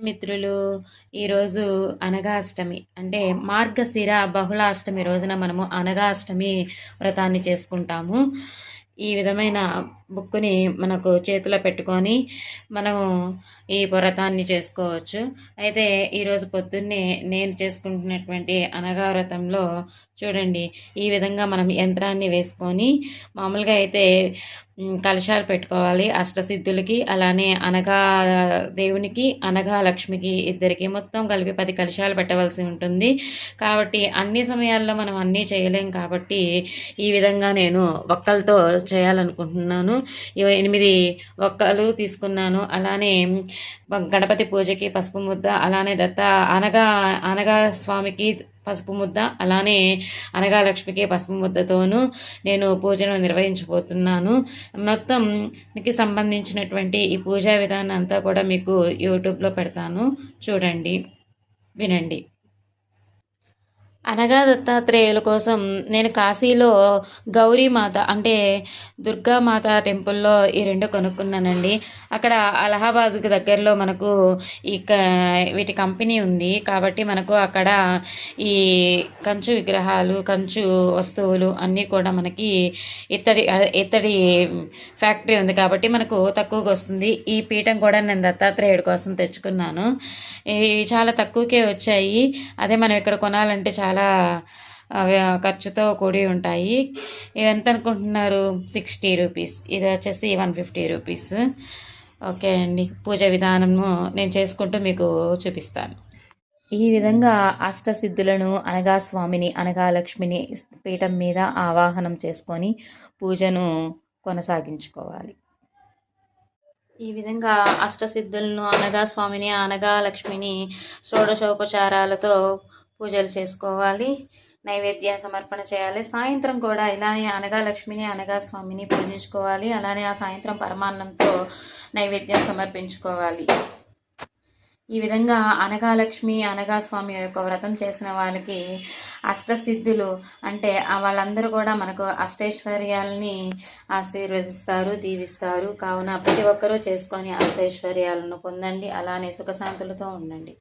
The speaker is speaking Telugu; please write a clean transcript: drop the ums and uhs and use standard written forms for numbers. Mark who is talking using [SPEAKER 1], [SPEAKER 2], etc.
[SPEAKER 1] మిత్రులు, ఈరోజు అనగాష్టమి అంటే మార్గశిర బహుళాష్టమి రోజున మనము అనగాష్టమి వ్రతాన్ని చేసుకుంటాము. ఈ విధమైన బుక్కుని మనకు చేతిలో పెట్టుకొని మనము ఈ వ్రతాన్ని చేసుకోవచ్చు. అయితే ఈరోజు పొద్దున్నే నేను చేసుకుంటున్నటువంటి అనగా వ్రతంలో చూడండి, ఈ విధంగా మనం యంత్రాన్ని వేసుకొని మామూలుగా అయితే కలశాలు పెట్టుకోవాలి అష్టసిద్ధులకి, అలానే అనగా దేవునికి, అనగా లక్ష్మికి ఇద్దరికి మొత్తం కలిపి 10 కలశాలు పెట్టవలసి ఉంటుంది. కాబట్టి అన్ని సమయాల్లో మనం అన్నీ చేయలేం కాబట్టి ఈ విధంగా నేను ఒక్కలతో చేయాలనుకుంటున్నాను. 8 ఒక్కలు తీసుకున్నాను. అలానే గణపతి పూజకి పసుపు ముద్ద, అలానే అనగా అనగా స్వామికి పసుపు ముద్ద, అలానే అనగా లక్ష్మికి పసుపు ముద్దతోనూ నేను పూజను నిర్వహించబోతున్నాను. మొత్తంకి సంబంధించినటువంటి ఈ పూజా విధానం అంతా కూడా మీకు యూట్యూబ్లో పెడతాను, చూడండి, వినండి. అనగా దత్తాత్రేయుల కోసం నేను కాశీలో గౌరీమాత అంటే దుర్గామాత టెంపుల్లో ఈ 2 కొనుక్కున్నానండి. అక్కడ అలహాబాద్కి దగ్గరలో మనకు ఈ వీటి కంపెనీ ఉంది కాబట్టి మనకు అక్కడ ఈ కంచు విగ్రహాలు, కంచు వస్తువులు అన్నీ కూడా మనకి ఇత్తడి ఫ్యాక్టరీ ఉంది కాబట్టి మనకు తక్కువగా వస్తుంది. ఈ పీఠం కూడా నేను దత్తాత్రేయుడి కోసం తెచ్చుకున్నాను. ఇవి చాలా తక్కువకే వచ్చాయి. అదే మనం ఇక్కడ కొనాలంటే చాలా ఖర్చుతో కూడి ఉంటాయి. ఇవి ఎంత అనుకుంటున్నారు? 60 రూపీస్. ఇది వచ్చేసి 150 రూపీస్. ఓకే అండి, పూజ విధానము నేను చేసుకుంటూ మీకు చూపిస్తాను. ఈ విధంగా అష్టసిద్ధులను అనగా స్వామిని, అనగా లక్ష్మిని పీఠం మీద ఆవాహనం చేసుకొని పూజను కొనసాగించుకోవాలి. ఈ విధంగా అష్టసిద్ధులను, అనగా స్వామిని, అనగా లక్ష్మిని షోడశోపచారాలతో పూజలు చేసుకోవాలి, నైవేద్య సమర్పణ చేయాలి. సాయంత్రం కూడా ఇలానే అనగా లక్ష్మిని, అనగా స్వామిని పూజించుకోవాలి. అలానే ఆ సాయంత్రం పరమాన్నంతో నైవేద్యం సమర్పించుకోవాలి. ఈ విధంగా అనగా లక్ష్మి, అనగా స్వామి యొక్క వ్రతం చేసిన వాళ్ళకి అష్టసిద్ధులు అంటే వాళ్ళందరూ కూడా మనకు అష్టైశ్వర్యాలని ఆశీర్వదిస్తారు, దీవిస్తారు. కావున ప్రతి ఒక్కరూ చేసుకొని అష్టైశ్వర్యాలను పొందండి. అలానే సుఖశాంతులతో ఉండండి.